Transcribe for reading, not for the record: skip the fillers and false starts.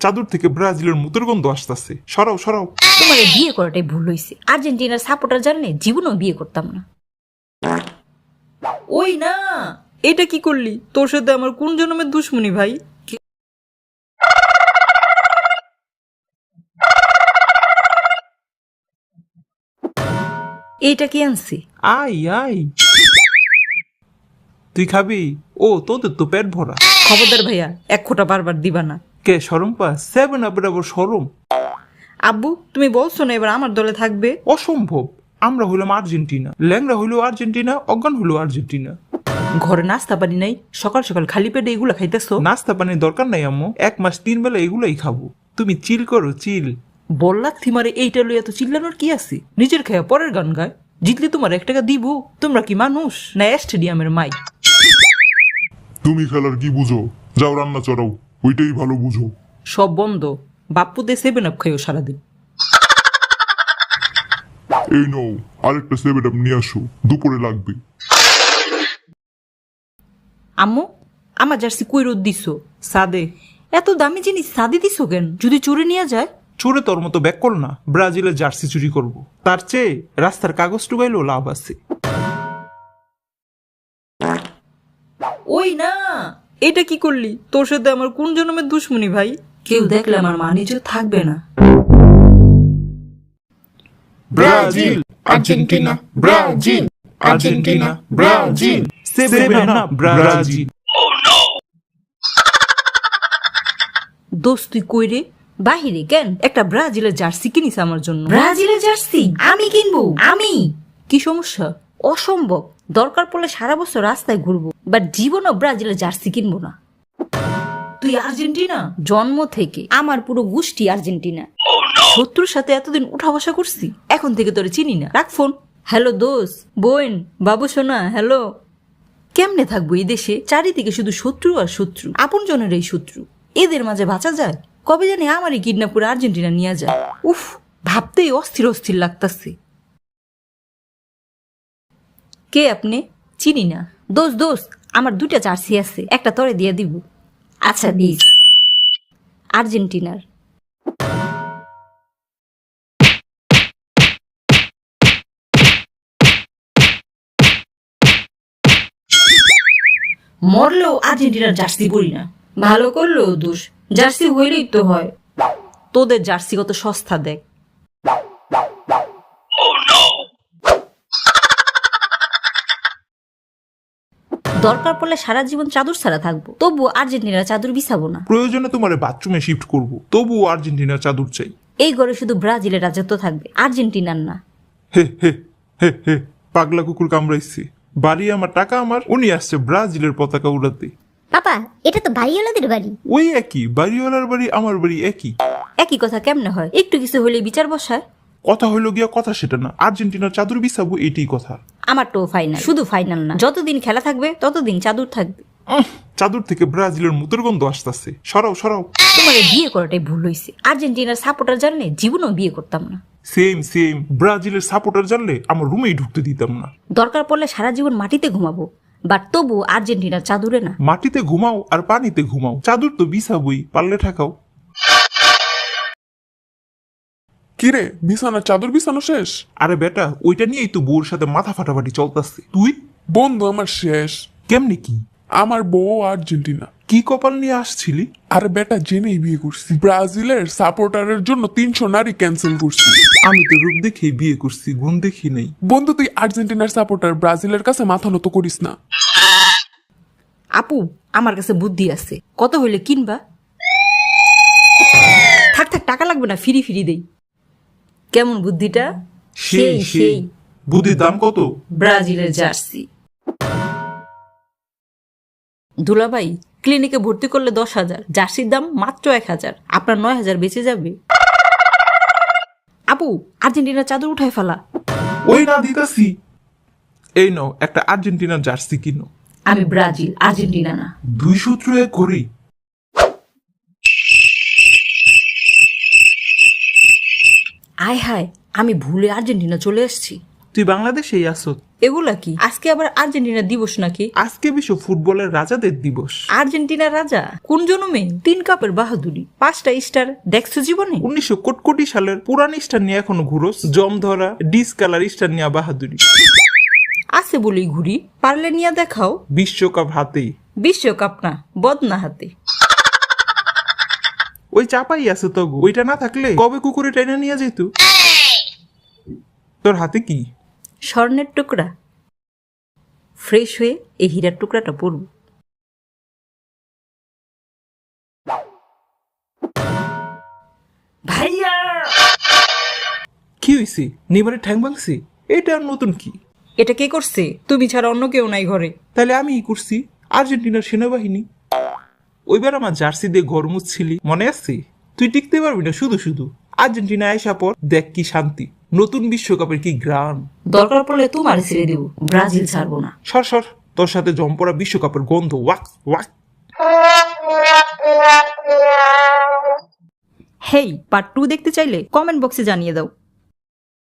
চাদর থেকে ব্রাজিলের মুতের গন্ধ আসতেছে। সরাও সরাও। তোমার বিয়ে করাটাই ভুল হয়েছে। আর্জেন্টিনার সাপোর্টার জানলে জীবনেও বিয়ে করতাম না। ওই না, এটা কি করলি? তোর সাথে আমার কোন জন্মের দুশ্মনী ভাই? এইটা কি আনছি? আই আই, তুই খাবি? ও তোদের তো পেট ভরা। খবরদার ভাইয়া, এক খোঁটা বারবার দিবা না। কে সরম পা? 7 আবার সরম? আব্বু, তুমি বলছো না এবার আমার দলে থাকবে? অসম্ভব। আমরা হইলাম আর্জেন্টিনা, ল্যাংরা হইলো আর্জেন্টিনা, অজ্ঞান হইলো আর্জেন্টিনা। ঘরে নাস্তা পানি নাই, সকাল সকাল খালি পেটে এগুলা খাইতেছো? নাস্তা পানির দরকার নাই আম্মু, 1 মাস 3 বেলা এগুলাই খাবো। তুমি চিল করো, চিল। বললা থিমারে এইটা লইয়া তো চিল্লানোর কি আছে? নিজের খেয়া পরের গান গায়। জিতলে তোমার 1 টাকা দিব? তোমরা কি মানুষ না স্টেডিয়ামের মাইক? তুমি খেলার কি বুঝো? যাও রান্না চড়াও, ওইটাই ভালো বুঝো। সব বন্ধ। বাপ্পুতে 7 আপ খাইও সারাদিন। এই নাও, আরেকটা 7 আপ নিয়ে আসো, দুপুরে লাগবে। আম্মু, আমার জার্সি কই রোদ দিছো? সাদে। এত দামি জিনিস সাদে দিছো কেন? যদি চুরি নিয়ে যায়? চোরে তোর মতো ব্যাক কর না, ব্রাজিলের জার্সি চুরি করব। তার চেয়ে রাস্তার কাগজ টুকাইলেও লাভ আছে। ওই না, এটা কি করলি? তোর সাথে আমার কোন জন্মের দুশ্মনী ভাই? কেউ দেখলে আমার মানিজ্য থাকবে না। Brazil, Argentina, Brazil, Argentina, Brazil, 7 up Brazil. দোস্ত তুই কই রে? বাহিরে কেন? একটা ব্রাজিলের জার্সি কিনিস আমার জন্য। ব্রাজিলের জার্সি আমি কিনবো? আমি? কি সমস্যা? অসম্ভব। দরকার পড়লে সারা বছর রাস্তায় ঘুরবো, বাট জীবনও ব্রাজিলের জার্সি কিনবো না। তুই আর্জেন্টিনা? জন্ম থেকে আমার পুরো গোষ্ঠী আর্জেন্টিনা। শত্রুর সাথে এতদিন উঠা বসা করছি, এখন থেকে তোরে চিনি না। রাখ ফোন। হ্যালো দোষ, বোন, বাবু সোনা, হ্যালো। কেমনে থাকবো এই দেশে? চারিদিকে শুধু শত্রু আর শত্রু, আপন জনের এই শত্রু। এদের মাঝে বাঁচা যায়? কবে জানি আমারই কিডন্যাপ করে আর্জেন্টিনা নিয়ে যায়। উফ, ভাবতেই অস্থির অস্থির লাগতাছে। কে আপনি? চিনি না। দোষ দোষ, আমার 2টা জার্সি আছে, একটা তরে দিয়ে দিব। আচ্ছা দিস। আর্জেন্টিনার। মরলেও আর্জেন্টিনার জার্সি পরি না। ভালো করলো দোষ, জার্সি হইলেই তো হয়। তোদের জার্সি কত সস্তা দেখ। দরকার পড়লে সারা জীবন চাদর ছাড়া থাকবো, তবু আর্জেন্টিনার চাদর বিছাবো না। প্রয়োজনে তোমার বাথরুমে শিফট করব, তবুও আর্জেন্টিনার চাদর চাই। এই ঘরে শুধু ব্রাজিলের রাজত্ব থাকবে, আর্জেন্টিনার না। হে হে হে হে, পাগলা কুকুর কামড়াইছে। বাড়ি আমার, টাকা আমার, উনি আসছে ব্রাজিলের পতাকা উড়াতে। পাপা, এটা তো বাড়িওয়ালাদের বাড়ি। ওই একই, বাড়িওয়ালার বাড়ি আমার বাড়ি একই। একই কথা কেমনে হয়? একটু কিছু হলে বিচার বসায়। কথা হইলো গিয়া কথা সেটা না, আর্জেন্টিনার চাদর বিছাবো, এটাই কথা। আমার তো ফাইনাল, শুধু ফাইনাল না, যতদিন খেলা থাকবে ততদিন চাদর থাকবে। চাদর থেকে ব্রাজিলের মুতের গন্ধ আসতেছে। সরাও সরাও। তোমার বিয়ে করাটাই ভুল হয়েছে। আর্জেন্টিনার সাপোর্টার জানলে জীবনেও বিয়ে করতাম না। সেম সেম, ব্রাজিলের সাপোর্টার জানলে আমার রুমেই ঢুকতে দিতাম না। দরকার পড়লে সারা জীবন মাটিতে ঘুমাবো, বাট তবু আর্জেন্টিনার চাদরে না। মাটিতে ঘুমাও আর পানিতে ঘুমাও, চাদর তো বিছাবই, পারলে ঠাকাও। কিরে, বিছানা চাদর বিছানো শেষ? আরে বেটা, ওইটা নিয়েই তো বউর সাথে মাথা ফাটাফাটি চলতেছে। তুই বন্ধু আমার শেষ। কেমনে কি? আমার বউ আর্জেন্টিনা। কি কপাল নিয়ে আসছিলি? আর বেটা জেনেই বিয়ে করছি। ব্রাজিলের সাপোর্টারের জন্য 300 নারী ক্যান্সেল করছি। আমি তো রূপ দেখেই বিয়ে করছি, গুণ দেখি নেই। বন্ধু তুই আর্জেন্টিনার সাপোর্টার, ব্রাজিলের কাছে মাথা নত করিস না। আপু, আমার কাছে বুদ্ধি আছে। কত হইলে কিনবা? থাক থাক, টাকা লাগবে না, ফিরি ফিরি দেই। কেমন বুদ্ধিটা? সেই সেই। বুদ্ধির দাম কত? ব্রাজিলের জার্সি। দুলাভাই, ক্লিনিকে ভর্তি করলে 10,000, জার্সির দাম মাত্র 1,000। আপনার 9,000 বেঁচে যাবে। আপু, আর্জেন্টিনার চাদর উঠায় ফেলা। ওই না দিতাছি। এই নাও, একটা আর্জেন্টিনার জার্সি কিনো। আমি ব্রাজিল, আর্জেন্টিনা না। 2 সূত্র 1 করি। আয় হায়, আমি ভুলে আর্জেন্টিনা চলে এসেছি। তুই তুই বাংলাদেশেই আসত। এগুলা কি আজকে আবার আর্জেন্টিনা দিবস নাকি? আজকে বিশ্ব ফুটবলের রাজাদের দিবস। আর্জেন্টিনা রাজা কোন জন্মে? 3 কাপের বাহাদুরি, 5টা স্টার দেখছো জীবনে? 1900 কোটি সালের পুরান স্টার নিয়ে এখনো ঘুরোস? জম ধরা ডিসকালার স্টার নিয়ে বাহাদুরি। আছে বলেই ঘুরি, পারলে নিয়ে দেখাও। বিশ্বকাপ হাতেই। বিশ্বকাপ না, বদনা হাতে। ওই চাপাই আছে তো গো। ওইটা না থাকলে কবে কুকুরে টেনে নিয়ে যেত। তোর হাতে কি? স্বর্ণের টুকরা। ফ্রেশ হয়ে এই হীরার টুকরাটা পরব। ভাইয়া কি হইছে? নিবারে ঠ্যাং ভাঙছি? এটা আর নতুন কি? এটা কে করছে? তুমি ছাড়া অন্য কেউ নাই ঘরে। তাহলে আমিই করছি। আর্জেন্টিনার সেনাবাহিনী। ওইবার আমার জার্সি দিয়ে ঘর মুছছিলি, মনে আছে? তুই টিকতে পারবি না শুধু শুধু। আর্জেন্টিনা আইসা পর দেখ কি শান্তি। নতুন বিশ্বকাপের কি গ্রাম। দরকার পড়লে তোমার ছেড়ে দেব, ব্রাজিল ছাড়বো না। সর সর, তোর সাথে জম্পরা বিশ্বকাপের গন্ধ ওয়াক ওয়াক। হেই, পার্ট 2 দেখতে চাইলে কমেন্ট বক্সে জানিয়ে দাও।